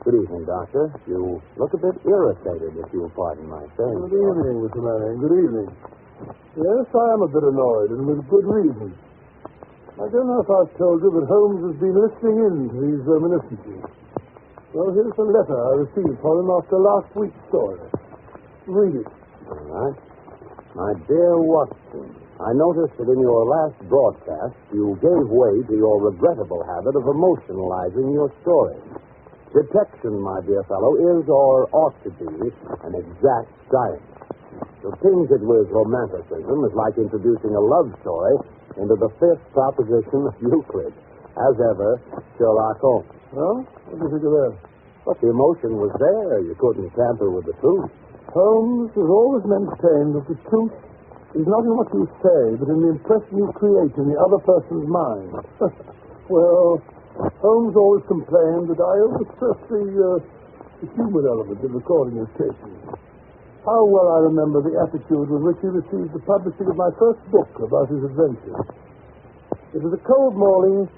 Good evening, Doctor. You look a bit irritated, if you'll pardon my saying. Good evening, Mr. Manning. Good evening. Yes, I am a bit annoyed, and with good reason. I don't know if I've told you that Holmes has been listening in to these reminiscences. Well, here's a letter I received from him after last week's story. Read it. All right. My dear Watson, I noticed that in your last broadcast, you gave way to your regrettable habit of emotionalizing your story. Detection, my dear fellow, is or ought to be an exact science. To tinge it with romanticism is like introducing a love story into the fifth proposition of Euclid. As ever, Sherlock Holmes. Well, what do you think of that? But the emotion was there. You couldn't tamper with the truth. Holmes has always maintained that the truth is not in what you say, but in the impression you create in the other person's mind. Well, Holmes always complained that I overstress the human element in recording his cases. How well I remember the attitude with which he received the publishing of my first book about his adventures. It was a cold morning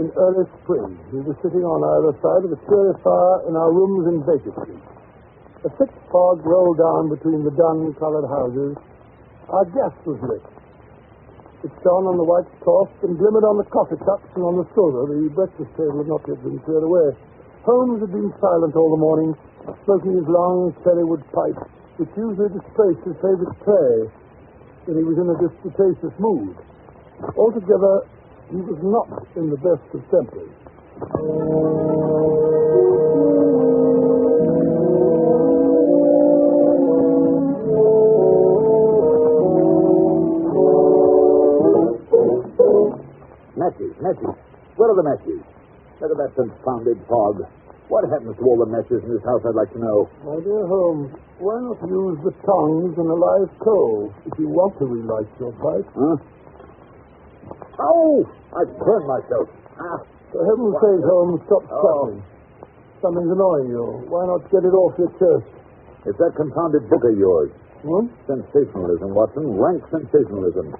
in early spring. We were sitting on either side of a cheery fire in our rooms in Beeches. A thick fog rolled down between the dun-colored houses. Our gas was lit. It shone on the white cloth and glimmered on the coffee cups and on the soda. The breakfast table had not yet been cleared away. Holmes had been silent all the morning, smoking his long cherrywood pipe, which usually displaced his favorite tray when he was in a disputatious mood. Altogether, he was not in the best of tempers. Matches. Where are the matches? Look at that confounded fog. What happens to all the matches in this house, I'd like to know. My dear Holmes, why not use the tongs and a live coal if you want to relight your pipe? Huh? Oh! I burned myself. For heaven's sake, Holmes, stop stalling. Something's annoying you. Why not get it off your chest? It's that confounded book of yours. What? Sensationalism, Watson. Rank sensationalism.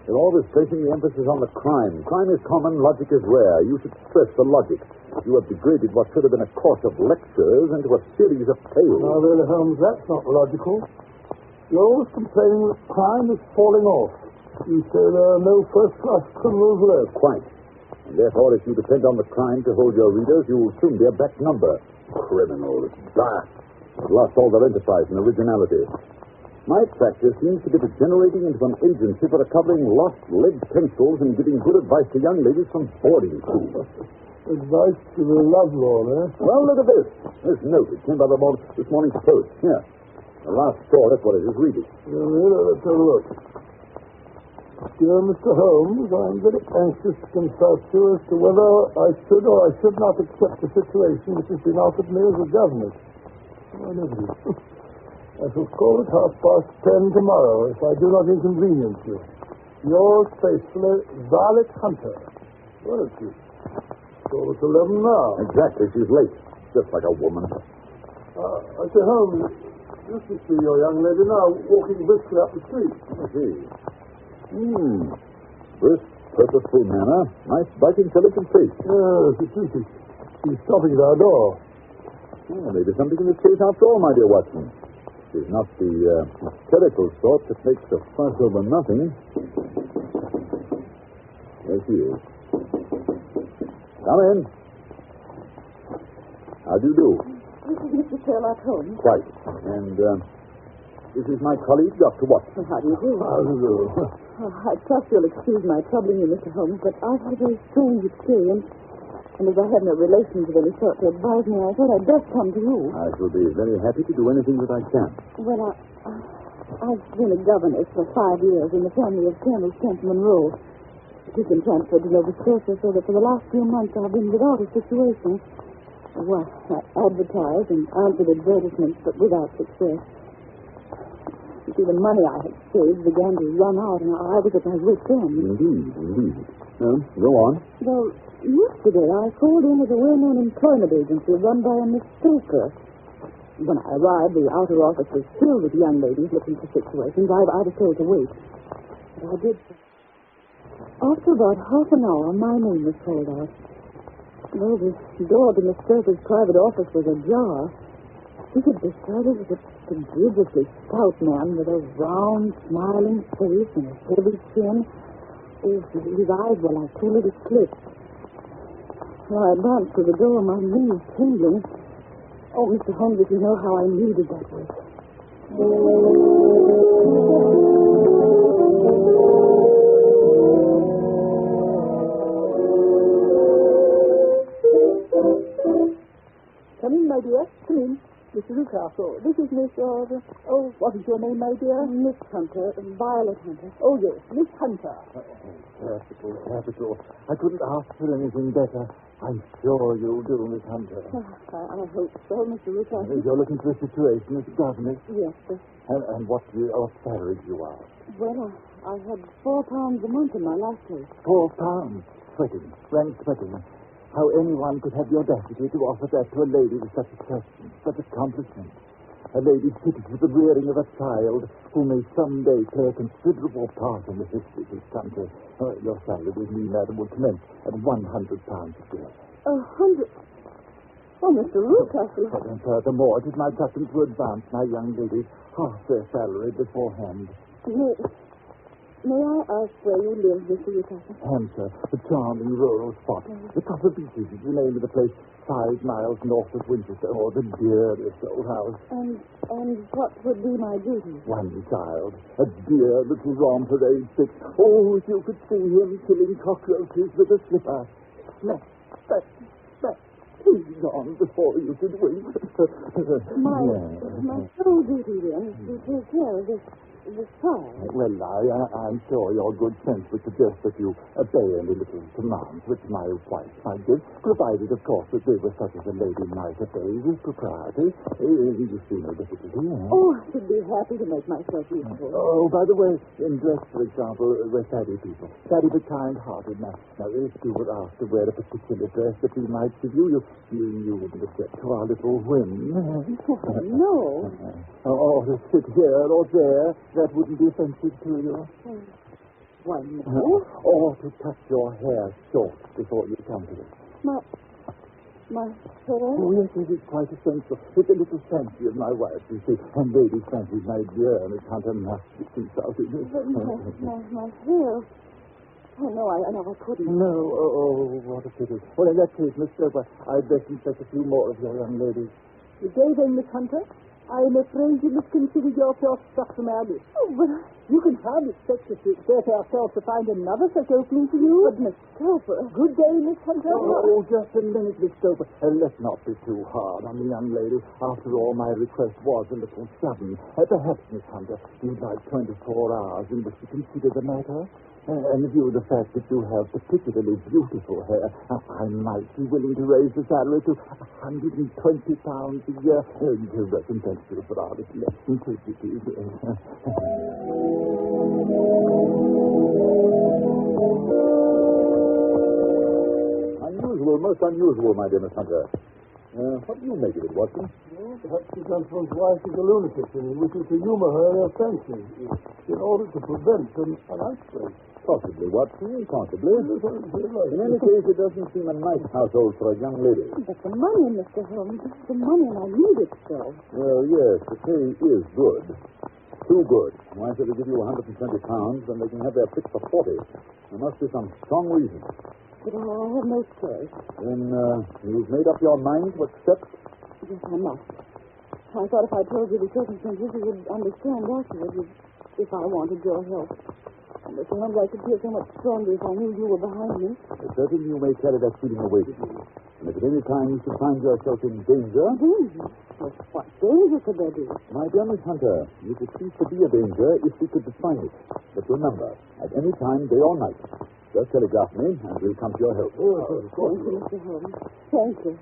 You're always placing the emphasis on the crime. Crime is common, logic is rare. You should stress the logic. You have degraded what should have been a course of lectures into a series of tales. Now, really, Holmes, that's not logical. You're always complaining that crime is falling off. You say there are no first-class criminals left. Quite. And therefore, if you depend on the crime to hold your readers, you will soon be a back number. Criminals. Bah! They've lost all their enterprise and originality. My practice seems to be degenerating into an agency for recovering lost lead pencils and giving good advice to young ladies from boarding schools. Advice to the lovelorn, eh? Well, look at this. This note. It came by this morning's post. Here. The last straw, that's what it is. Read it. Let's have a look. Dear Mr. Holmes, I'm very anxious to consult you as to whether I should or I should not accept the situation which has been offered me as a governess. I never do. I shall call at 10:30 tomorrow if I do not inconvenience you. Yours faithfully, Violet Hunter. Where is she? Call at 11 now. Exactly. She's late. Just like a woman. I say, Holmes, you should see your young lady now walking briskly up the street. I see. Brisk, purposeful manner. Nice, bright, intelligent face. Yes, it is. She's stopping at our door. Oh, maybe something in this case after all, my dear Watson. She's not the hysterical sort that makes a fuss over nothing. There she is. Come in. How do you do? This is Mr. Sherlock Holmes. Quite. And this is my colleague, Dr. Watson. How do you do? How do you do? I trust you'll excuse my troubling you, Mr. Holmes, but I've had a very strange experience. And as I have no relations of any sort to advise me, I thought I'd best come to you. I shall be very happy to do anything that I can. Well, I've been a governess for 5 years in the family of Colonel Kent Monroe. He's been transferred to Nova Scotia, so that for the last few months I've been without a situation. Well, I advertised and answered advertisements, but without success. You see, the money I had saved began to run out, and I was at my wit's end. Indeed. Well, go on. Well, yesterday I called in at a well-known employment agency run by a Miss Stoker. When I arrived, the outer office was filled with young ladies looking for situations. I was told to wait. But I did. After about half an hour, my name was called out. Well, the door to Miss Stoker's private office was ajar. She could decide it was a prodigiously stout man with a round, smiling face and a heavy chin. Oh, his eyes were like two little slits. When I advanced to the door, my knees trembling. Oh, Mr. Holmes, if you know how I needed that was. Come in, my dear. Come in. Mr. Newcastle. This is Miss, what is your name, my dear? Miss Hunter, Violet Hunter. Oh, yes, Miss Hunter. Capital. I couldn't ask for anything better. I'm sure you'll do, Miss Hunter. I hope so, Mr. Newcastle. You're looking for a situation as a governess? Yes, sir. And what salary do you ask? Well, I had £4 a month in my last place. £4. Sweating. Frank Sweating. How anyone could have the audacity to offer that to a lady with such a question, such accomplishment. A lady fitted to the rearing of a child who may someday play a considerable part in the history of this country. Your salary with me, madam, will commence at £100 a year. 100? Oh, Mr. Newcastle. And furthermore, it is my custom to advance my young ladies half their salary beforehand. May I ask where you live, Mr. Newcastle? Hampshire, a charming rural spot. The Copper Beeches is the name of the place, 5 miles north of Winchester, or the dearest old house. And what would be my duty? One child, a dear little romper aged 6. Oh, if you could see him killing cockroaches with a slipper. Smack, smack, smack. He's gone before you could wink. My sole duty, then, is to take care of this child. Well, I'm sure your good sense would suggest that you obey any little commands which my wife might give, provided, of course, that they were such as a lady might obey with propriety. You see no difficulty, eh? Oh, I should be happy to make myself useful. Oh, by the way, in dress, for example, we're saddy people. Saddy but kind-hearted. Now, if you were asked to wear a particular dress that we might give you, you wouldn't object to our little whim. Oh, no. Or to sit here or there, that wouldn't be offensive to you. Why, no. Or to cut your hair short before you come to it. My hair? Oh, yes, it is quite essential. It's a little fancy of my wife, you see. And ladies' fancies, my dear, Miss Hunter, must be consulted. But my hair... Oh, no, I know I couldn't. No, what a pity. Well, in that case, Miss Stoker, I'd best inspect a few more of your young ladies. Good day, then, Miss Hunter. I'm afraid you must consider yourself struck from our list. Oh, but you can hardly expect us to exert ourselves to find another such opening for you. But, Miss Stoker... Good day, Miss Hunter. Oh, just a minute, Miss Stoker. Let's not be too hard on the young lady. After all, my request was a little sudden. Perhaps, Miss Hunter, you'd like 24 hours in which to consider the matter? And in view of the fact that you have particularly beautiful hair, I might be willing to raise the salary to £120 a year. To recompense you for our little eccentricities. Unusual, most unusual, my dear Miss Hunter. What do you make of it, Watson? Well, perhaps the gentleman's wife is a lunatic and he wishes to humor her in her fancy in order to prevent an outbreak. Possibly, Watson, possibly. In any In case, it doesn't seem a nice household for a young lady. But the money, Mr. Holmes, the money, and I need it so. Well, yes, the pay is good. Too good. Why should they give you £120 when they can have their pick for 40? There must be some strong reason. But I have no choice. Then you've made up your mind to accept? Yes, I must. I thought if I told you the circumstances, you would understand afterwards if I wanted your help. And Mr. Holmes, I could feel so much stronger if I knew you were behind me. Certainly you may carry that feeling away with you. And if at any time you should find yourself in danger... Danger? Well, what danger could there be? My dear Miss Hunter, you could cease to be a danger if we could define it. But remember, at any time, day or night, just telegraph me and we'll come to your help. Thank you, Mr. Holmes. Thank you.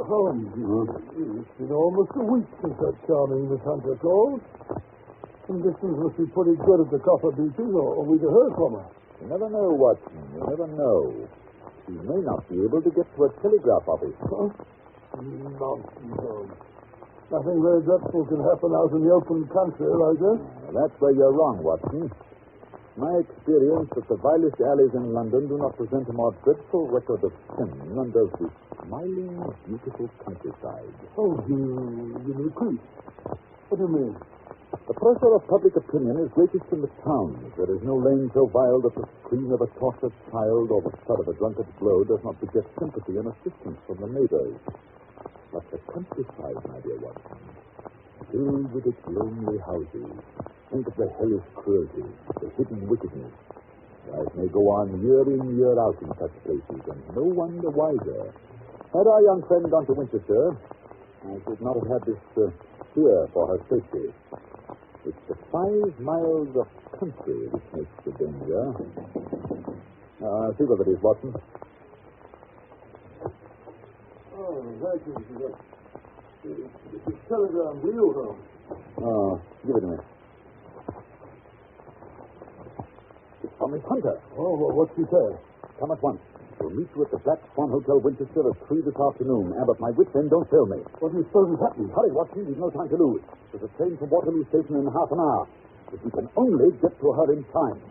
Holmes, it's been almost a week since that charming Miss Hunter called. Conditions must be pretty good at the Copper Beeches, or we'd have heard from her. You never know, Watson. You never know. he may not be able to get to a telegraph office. Huh? Nonsense, Holmes. Nothing very dreadful can happen out in the open country like this. That's where you're wrong, Watson. My experience that the vilest alleys in London do not present a more dreadful record of sin than does the smiling, beautiful countryside. Oh, you repeat. What do you mean? The pressure of public opinion is greatest in the towns. There is no lane so vile that the scream of a tortured child or the thud of a drunkard's blow does not beget sympathy and assistance from the neighbors. But the countryside, my dear Watson, filled with its lonely houses. Think of the hellish cruelty, the hidden wickedness. Life may go on year in, year out in such places, and no one the wiser. Had our young friend gone to Winchester, I should not have had this fear for her safety. It's the 5 miles of country which makes the danger. See what it is, Watson. Oh, thank you. It's a telegram to you, Holmes. Oh, give it to me. It's from Miss Hunter. Oh, well, what's she say? Come at once. We'll meet you at the Black Swan Hotel, Winchester, at 3 this afternoon. Abbott, my wits end, don't fail me. What do you suppose is happening? Hurry, Watson. We've no time to lose. There's a train from Waterloo Station in half an hour. If we can only get to her in time.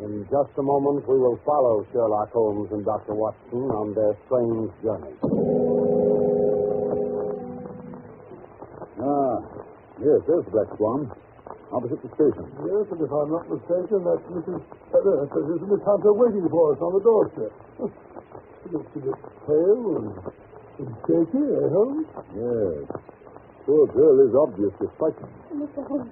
In just a moment, we will follow Sherlock Holmes and Dr. Watson on their strange journey. Yes, there's the Black Swan. Opposite the station. Yes, and if I'm not mistaken, that's Miss Hunter waiting for us on the doorstep. She looks a bit pale and shaky, Holmes? Yes. Poor girl is obviously frightened. Mr. Holmes,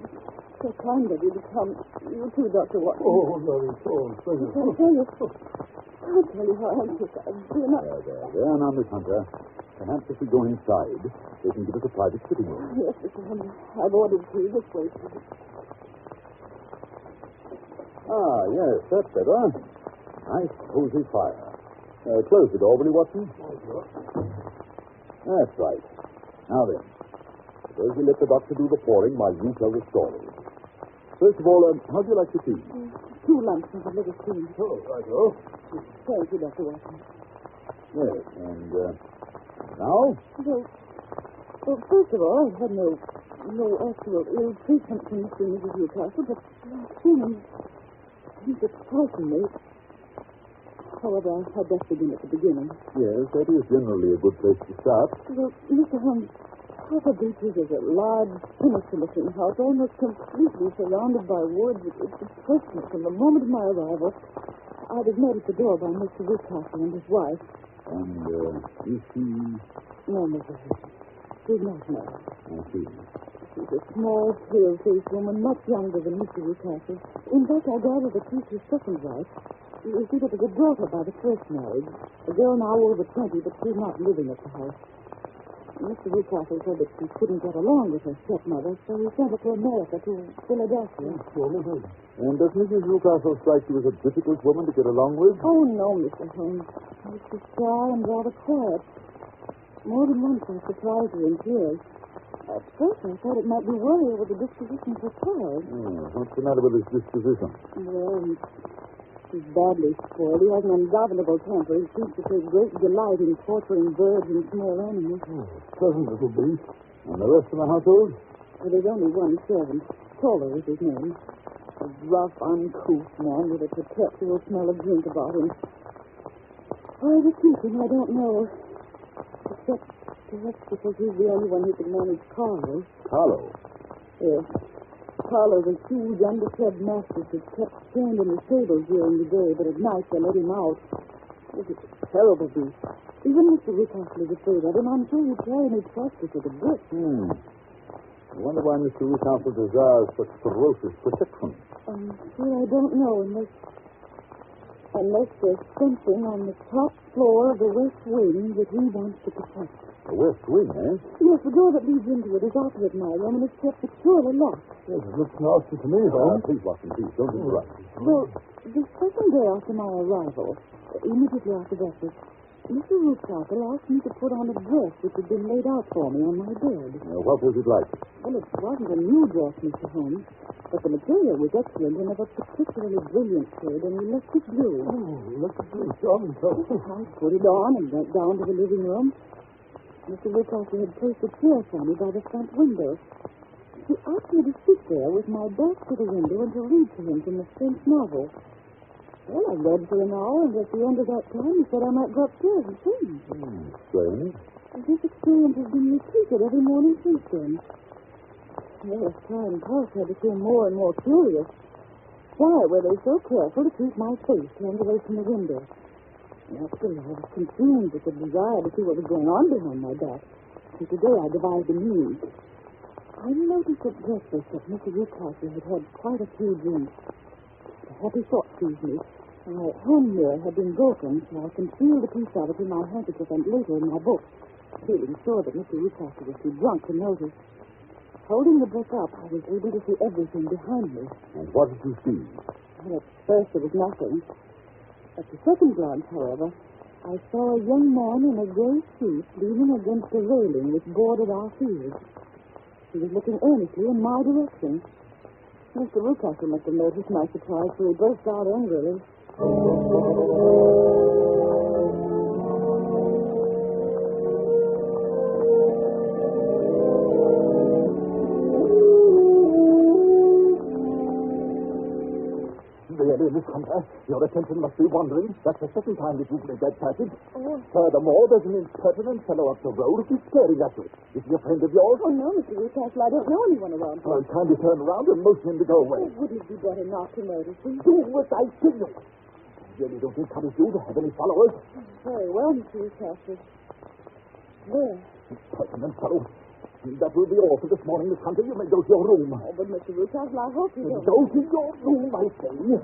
so kind of you to come. You too, Dr. Watson. Oh, no, it's all pleasure. I'll tell you. I'll tell you how anxious I've been. There, now, Miss Hunter. Perhaps if we go inside, they can give us a private sitting room. Yes, Mr. Holmes. I've ordered tea this way. Yes, that's better. Nice, cozy fire. Close the door, will you, Watson? That's right. Now then, suppose we let the doctor do the pouring while you tell the story. First of all, how do you like the tea? 2 lumps of a little cream. Oh, righto. Thank you, Dr. Watson. Yes, and now? Well, first of all, I've had no actual ill treatment from Mr. and Mrs. Newcastle, but he's just frightened me. However, I'd best begin at the beginning. Yes, that is generally a good place to start. Well, Mr. Holmes, Papa Beeches is a large, sinister-looking house, almost completely surrounded by woods. It's impressive. From the moment of my arrival, I was met at the door by Mr. Newcastle and his wife. And is she... No, Mrs. Newcastle. She's not married. I see. She's a small, pale-faced woman, much younger than Mr. Newcastle. In fact, I gather that she's his second wife. You see, there was a daughter by the first marriage, a girl now over 20, but she's not living at the house. Mr. Newcastle said that she couldn't get along with her stepmother, so he sent her to America, to Philadelphia. And does Mrs. Newcastle strike you as a difficult woman to get along with? Oh, no, Mr. Holmes. She's shy and rather quiet. More than once I surprised her in tears. At first I thought it might be worry over the disposition of her child. What's the matter with his disposition? Well, he's badly spoiled. He has an ungovernable temper. He seems to take great delight in torturing birds and small animals. Pleasant little beast. And the rest of the household? Well, there's only one servant. Toller is his name. A rough, uncouth man with a perpetual smell of drink about him. Why the keeping, I don't know. Except perhaps because he's the only one who can manage Carlo. Carlo? Yes. Carlo's a huge, underfed mastiff that's kept chained in the stable during the day, but at night they let him out. It's a terrible beast. Even Mr. Newcastle is afraid of him. I'm sure he'd try any practice with a brick. I wonder why Mr. Newcastle desires such ferocious protection. I'm sure I don't know, unless there's something on the top floor of the west wing that he wants to protect. The west wing, eh? Yes, the door that leads into it is opposite my room, and it's kept securely locked. Yes, it looks nasty to me, Holmes. Please, Watson, please, don't interrupt. Well, The second day after my arrival, immediately after breakfast, Mr. Ruthcarter asked me to put on a dress which had been laid out for me on my bed. What was it like? Well, it wasn't a new dress, Mr. Holmes, but the material was excellent and of a particularly brilliant shade and electric blue. Oh, electric blue, charming color. I put it on and went down to the living room. Mr. Ruthcarter had placed a chair for me by the front window. He asked me to sit there with my back to the window and to read to him from a French novel. Well, I read for an hour, and at the end of that time, he said I might go upstairs and sing. Strange. And this experience has been repeated every morning since then. Well, as time passed, I became more and more curious. Why were they so careful to keep my face turned away from the window? Naturally, I was consumed with the desire to see what was going on behind my back. And today I devised a means. I noticed at breakfast that Mr. Ruthcarter had had quite a few drinks. A happy thought seized me. My hand mirror had been broken, so I concealed a piece of it in my handkerchief and later in my book, feeling sure that Mr. Ruthcarter was too drunk to notice. Holding the book up, I was able to see everything behind me. And what did you see? Well, at first there was nothing. At the second glance, however, I saw a young man in a gray suit leaning against a railing which bordered our field. He was looking earnestly in my direction. Mr. Ruthcarter must have noticed my surprise, for he burst out angrily. Really, Miss Hunter, your attention must be wandering. That's the second time that you've made that passage. Oh. Furthermore, there's an impertinent fellow up the road who's staring at you. Is he a friend of yours? Oh, no, Mr. Ruthcarter, I don't know anyone around here. Well, kindly turn around and motion him to go away. Oh, wouldn't it be better not to notice him? Do what I tell you. I really don't encourage you to have any followers. Very well, Mr. Ruthcarter. There. Impertinent fellow. That will be all for this morning, Miss Hunter. You may go to your room. Oh, but Mr. Ruthcarter, I hope you don't. Go to your room, I say. Yes,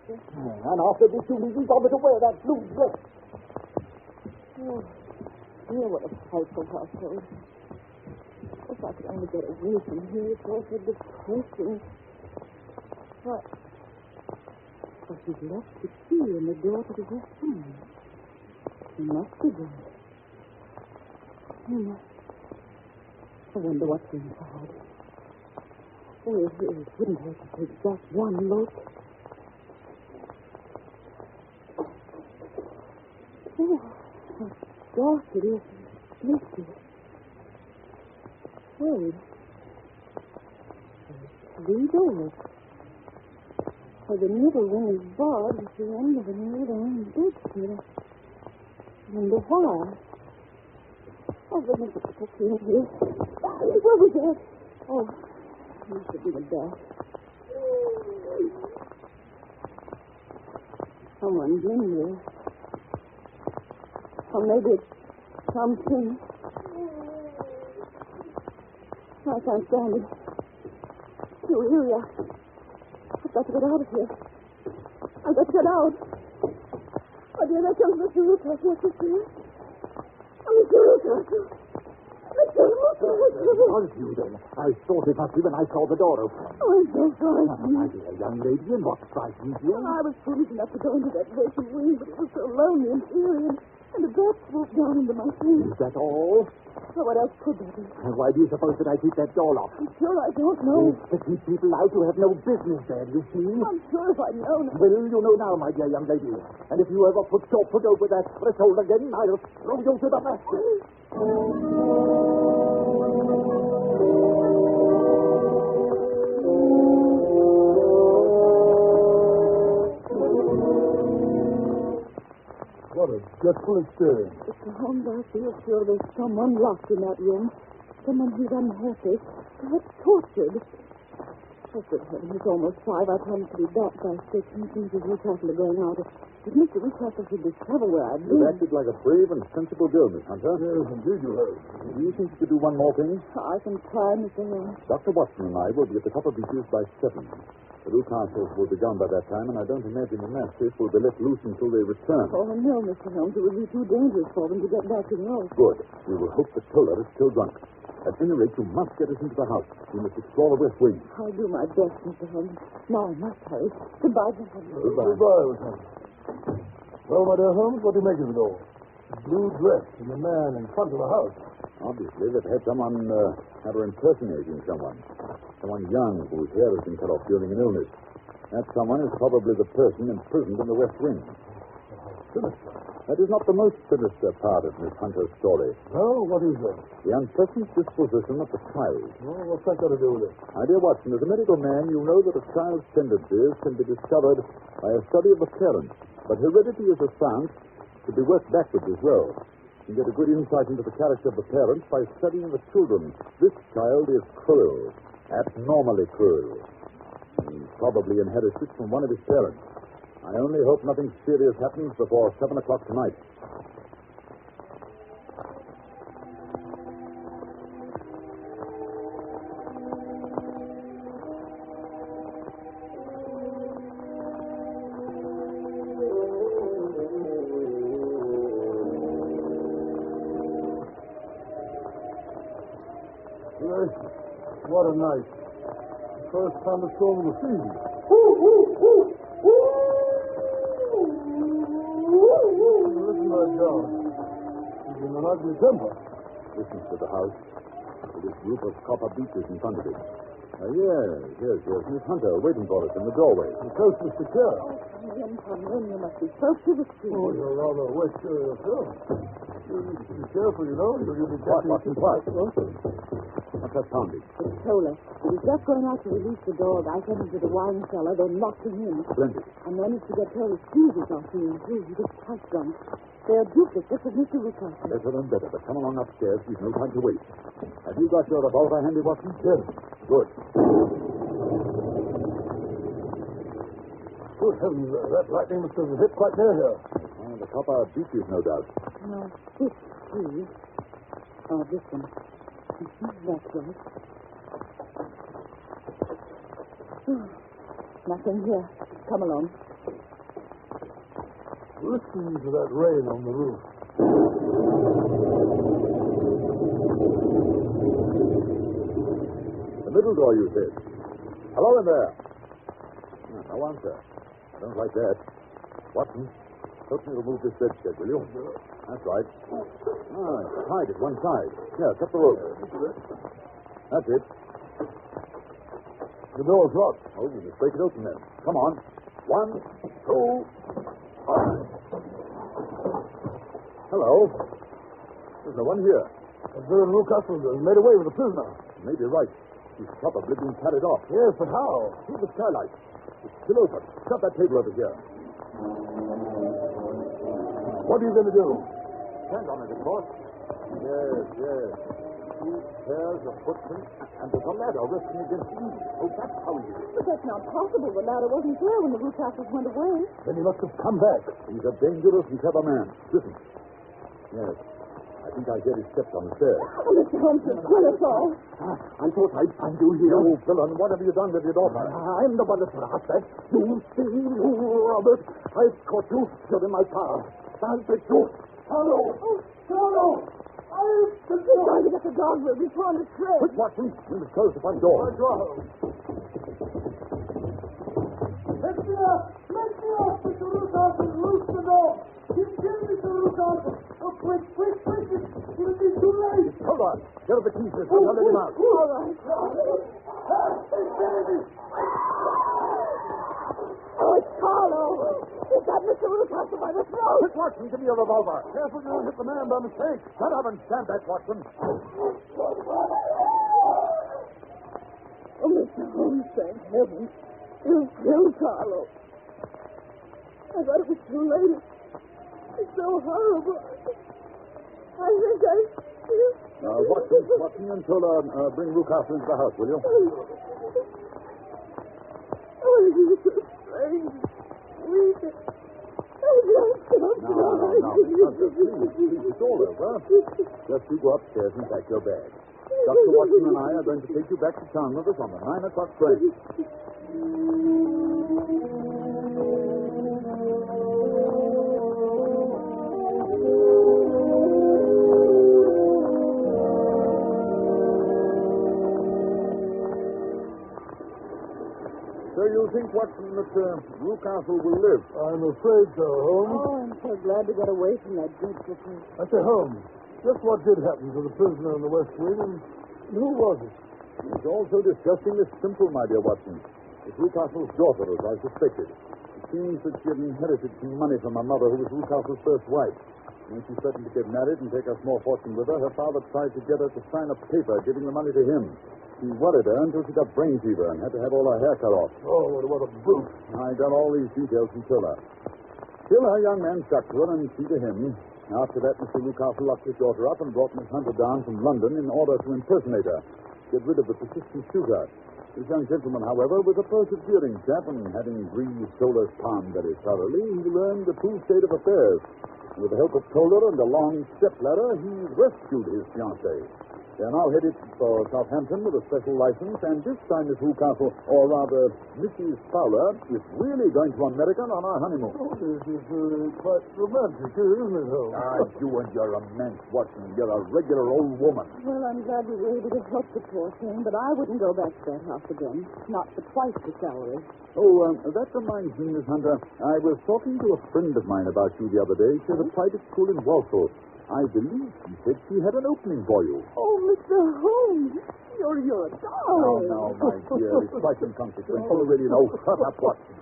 sir. And after this, you needn't bother to wear that blue dress. Oh, dear, what a frightful household. If I could only get away from here, it's all so depressing. What? But he's left the key in the door to the west room. He must be there. I wonder what's inside. Oh, it wouldn't hurt to take just one look. Oh, how dark it is. Misty. Wait. There's 3 doors. For the middle one is barred with the end of an old iron bedstead. I wonder why. Oh, goodness, it's in here. What was that? Oh, it must have been a bat. Someone's in here. Or maybe it's something. I can't stand it. Too eerie. I've got to get out of here. I've got to get out. Oh, dear, there comes Mr. Ruthcarter. What's this here? Oh, Mr. Ruthcarter. Was you then? I thought it must be when I saw the door open. Oh, I'm so sorry. My dear young lady, and what frightened you? I was foolish enough to go into that vacant wing, but it was so lonely and eerie, and the bat swooped down into my face. Is that all? Well, what else could there be? And why do you suppose that I keep that door locked? I'm sure I don't know. It's to keep people out who have no business there, you see. I'm sure if I'd known. Well, you know now, my dear young lady. And if you ever put your foot over that threshold again, I'll throw you to the basket. What a dreadful experience. Mr. Holmes, I feel sure there's someone locked in that room. Someone who's unhappy, perhaps tortured. Oh, good heaven, it's almost 5. I promised to be back by 6, and Mrs. Ruthcarter are going out. If Mr. Ruthcarter should discover where I've been... You acted like a brave and sensible girl, Miss Hunter. Yes, indeed you have. Do you think you could do one more thing? I can try, Mr. Holmes. Dr. Watson and I will be at the top of Beeches by 7. The Ruthcarters will be gone by that time, and I don't imagine the mastiff will be left loose until they return. Oh, no, Mr. Holmes. It would be too dangerous for them to get back to the house. Good. We will hope the killer is still drunk. At any rate, you must get us into the house. We must explore the west wing. I'll do my best, Mr. Holmes. Now I must hurry. Goodbye, gentlemen. Goodbye, Lieutenant. Well, my dear Holmes, what do you make of it all? The blue dress and the man in front of the house. Obviously, they've had someone have her impersonating someone. Someone young whose hair has been cut off during an illness. That someone is probably the person imprisoned in the west wing. Sinister. That is not the most sinister part of Miss Hunter's story. No, what is that? The unpleasant disposition of the child. Well, what's that got to do with it? My dear Watson, as a medical man, you know that a child's tendencies can be discovered by a study of the parents. But heredity is a science to be worked backwards as well. You can get a good insight into the character of the parents by studying the children. This child is cruel, abnormally cruel. He probably inherited it from one of his parents. I only hope nothing serious happens before 7 o'clock tonight. What a night. The first thunderstorm of the season. Listen to that dog. He's in an ugly temper. Listen to the house. With this group of copper beeches in front of it. Yes. Miss Hunter waiting for us in the doorway. The coast is secure. Come in. You must be close to the street. Oh, you're rather wet yourself. You need to be careful, you know. You'll be What, catching... Watson, what? What's that sounding? It's Tola. He was just going out to release the dog. I sent him to the wine cellar, then locked him in. Splendid. I managed to get Tola's fuses off him, too. He gets quite drunk. They're duplicates of Mr. Rucas. Better and better, but come along upstairs. We've no time to wait. Have you got your revolver handy, Watson? Yes. Good. Good heavens, that lightning must have hit quite near here. The copper beeches, no doubt. No, this fuse. Oh, this one. That's right. Nothing here. Come along. Listen to that rain on the roof. The middle door, you said. Hello in there. No answer. I don't like that. Watson, help me remove this bedstead, will you? That's right. Hide it one side. Yeah, cut the rope. That's it. The door's locked. Oh, we must break it open then. Come on. 1, 2, 5. Hello. There's no one here. Baron Lucas has made away with the prisoner. You may be right. He's probably been carried off. Yes, but how? Through the skylight. It's still open. Shut that table over here. What are you going to do? Stand on it, of course. Yes. 2 pairs of footprints, and there's a ladder resting against the eave. Oh, that's how he is. But that's not possible. The ladder wasn't there when the Rucases went away. Then he must have come back. He's a dangerous and clever man. Listen. Yes. I think I hear his steps on the stairs. Oh, Mr. Holmes, kill us all. I thought I'd find you here. You villain, what have you done with your daughter? I'm the one that brought that. You steal, you Robert. I've caught you. You're in my power. I'll take you. Hello. Hello. We're trying to get the dog where we found his trail. Quick, Watson. We must close the front door. Let me up, Mr. Lucas, and loose the dog. Give Mr. Lucas. Oh, quick. It'll be too late. Hold on. Get the keys, mister. I'll let him out. All right. Oh, it's Carlo. Is that Mr. Rucas by the throat? Quick, Watson, give me a revolver. Careful, you don't hit the man by mistake. Shut up and stand back, Watson. Oh, Mr. Holmes, thank heaven. You killed Carlo. I thought it was too late. It's so horrible. I think I... Watson and Tola, bring Rucas into the house, will you? Oh, it is so strange. Weak. I just don't No, Miss Hunter, please, it's all over. Just you go upstairs and pack your bag. Dr. Watson and I are going to take you back to town with us on the 9 o'clock train. think, Watson, that Newcastle will live? I'm afraid so, Holmes. Oh, I'm so glad to get away from that dreadful place. I say, Holmes, just what did happen to the prisoner in the West Wing, and who was it? It's all so disgustingly simple, my dear Watson. It's Newcastle's daughter, as I suspected. It seems that she had inherited some money from her mother, who was Newcastle's first wife. When she threatened to get married and take a small fortune with her, her father tried to get her to sign a paper giving the money to him. He worried her until she got brain fever and had to have all her hair cut off. Oh, what a brute. I got all these details from Tiller. Still, her young man stuck to her, and she to him. After that, Mr. Newcastle locked his daughter up and brought Miss Hunter down from London in order to impersonate her, get rid of the persistent shooter. This young gentleman, however, was a persevering chap, and having greased Toller's palm very thoroughly, he learned the true state of affairs. With the help of Toller and a long step-ladder, he rescued his fiancée. They're now headed for Southampton with a special license, and this time Miss Newcastle, or rather Mrs. Fowler, is really going to America on our honeymoon. Oh, this is quite romantic, isn't it, Holmes? You and your romance, Watson. You're a regular old woman. Well, I'm glad we were able to help the poor thing, but I wouldn't go back to that house again. Not for twice the salary. Oh, that reminds me, Miss Hunter. I was talking to a friend of mine about you the other day. She has a private school in Walsall. I believe she said she had an opening for you. Oh, Mr. Holmes, you're a darling. No, my dear. It's quite inconsequential. You already know. Shut up, Watson.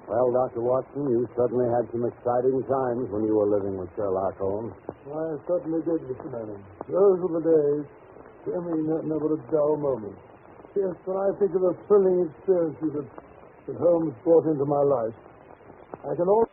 Well, Dr. Watson, you certainly had some exciting times when you were living with Sherlock Holmes. I certainly did, Mr. Manning. Those were the days. I mean, never a dull moment. Yes, when I think of the thrilling experiences that Holmes brought into my life, I can always